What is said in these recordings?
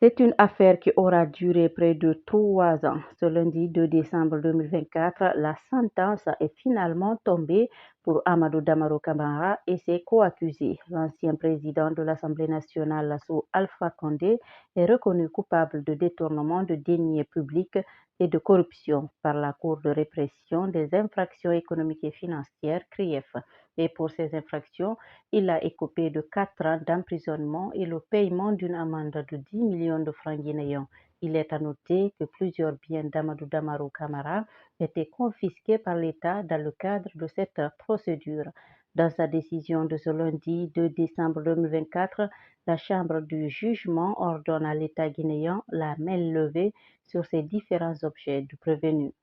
C'est une affaire qui aura duré près de 3 ans. Ce lundi 2 décembre 2024, la sentence est finalement tombée pour Amadou Damaro Camara et ses co-accusés. L'ancien président de l'Assemblée nationale, sous Alpha Condé, est reconnu coupable de détournement de deniers publics et de corruption par la Cour de répression des infractions économiques et financières, CRIEF. Et pour ces infractions, il a écopé de 4 ans d'emprisonnement et le paiement d'une amende de 10 millions de francs guinéens. Il est à noter que plusieurs biens d'Amadou Damaro Camara étaient confisqués par l'État dans le cadre de cette procédure. Dans sa décision de ce lundi 2 décembre 2024, la Chambre du jugement ordonne à l'État guinéen la main levée sur ces différents objets du prévenu.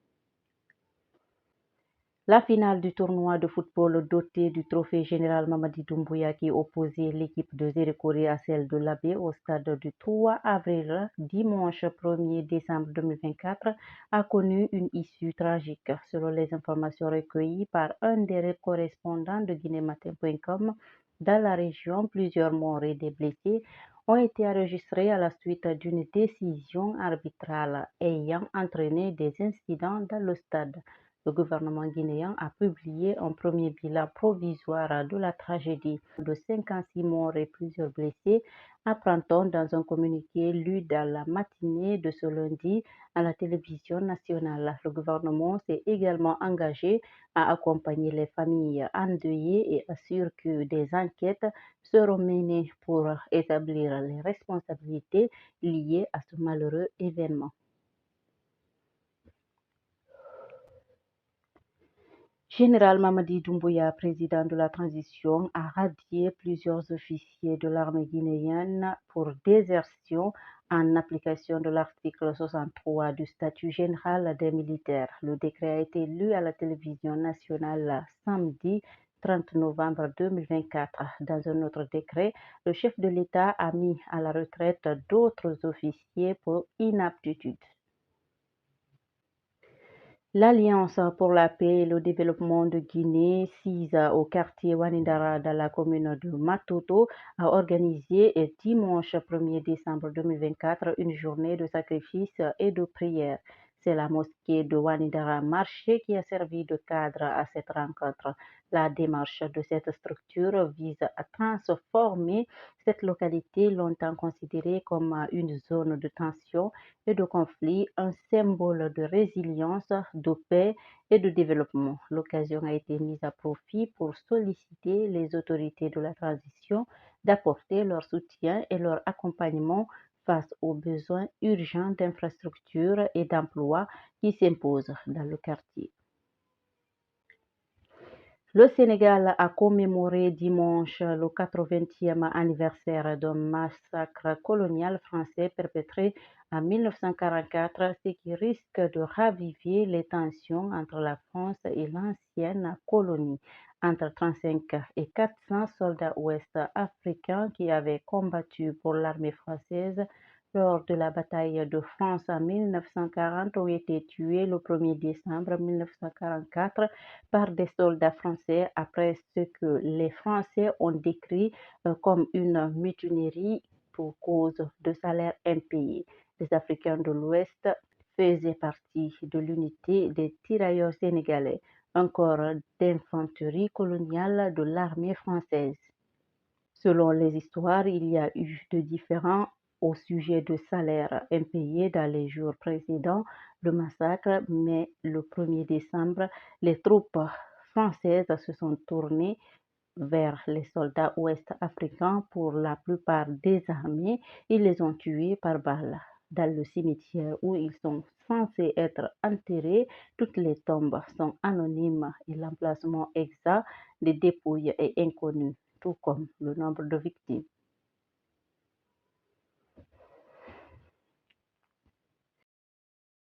La finale du tournoi de football doté du trophée général Mamadi Doumbouya qui opposait l'équipe de Zérékoré à celle de l'Abbé au stade du 3 avril dimanche 1er décembre 2024 a connu une issue tragique. Selon les informations recueillies par un des correspondants de guinématin.com dans la région, plusieurs morts et des blessés ont été enregistrés à la suite d'une décision arbitrale ayant entraîné des incidents dans le stade. Le gouvernement guinéen a publié un premier bilan provisoire de la tragédie de 56 morts et plusieurs blessés, apprend-on dans un communiqué lu dans la matinée de ce lundi à la télévision nationale. Le gouvernement s'est également engagé à accompagner les familles endeuillées et assure que des enquêtes seront menées pour établir les responsabilités liées à ce malheureux événement. Général Mamadi Doumbouya, président de la transition, a radié plusieurs officiers de l'armée guinéenne pour désertion en application de l'article 63 du statut général des militaires. Le décret a été lu à la télévision nationale samedi 30 novembre 2024. Dans un autre décret, le chef de l'État a mis à la retraite d'autres officiers pour inaptitude. L'Alliance pour la paix et le développement de Guinée, sise au quartier Wanindara dans la commune de Matoto, a organisé dimanche 1er décembre 2024 une journée de sacrifice et de prière. C'est la mosquée de Wanindara Marché qui a servi de cadre à cette rencontre. La démarche de cette structure vise à transformer cette localité longtemps considérée comme une zone de tension et de conflit, un symbole de résilience, de paix et de développement. L'occasion a été mise à profit pour solliciter les autorités de la transition d'apporter leur soutien et leur accompagnement face aux besoins urgents d'infrastructures et d'emplois qui s'imposent dans le quartier. Le Sénégal a commémoré dimanche le 80e anniversaire d'un massacre colonial français perpétré en 1944, ce qui risque de raviver les tensions entre la France et l'ancienne colonie. Entre 35 et 400 soldats ouest-africains qui avaient combattu pour l'armée française lors de la bataille de France en 1940 ont été tués le 1er décembre 1944 par des soldats français après ce que les Français ont décrit comme une mutinerie pour cause de salaires impayés. Les Africains de l'Ouest faisaient partie de l'unité des tirailleurs sénégalais, un corps d'infanterie coloniale de l'armée française. Selon les histoires, il y a eu de différends au sujet de salaires impayés dans les jours précédant le massacre, mais le 1er décembre, les troupes françaises se sont tournées vers les soldats ouest-africains pour la plupart désarmés. Ils les ont tués par balles. Dans le cimetière où ils sont censés être enterrés, toutes les tombes sont anonymes et l'emplacement exact des dépouilles est inconnu, tout comme le nombre de victimes.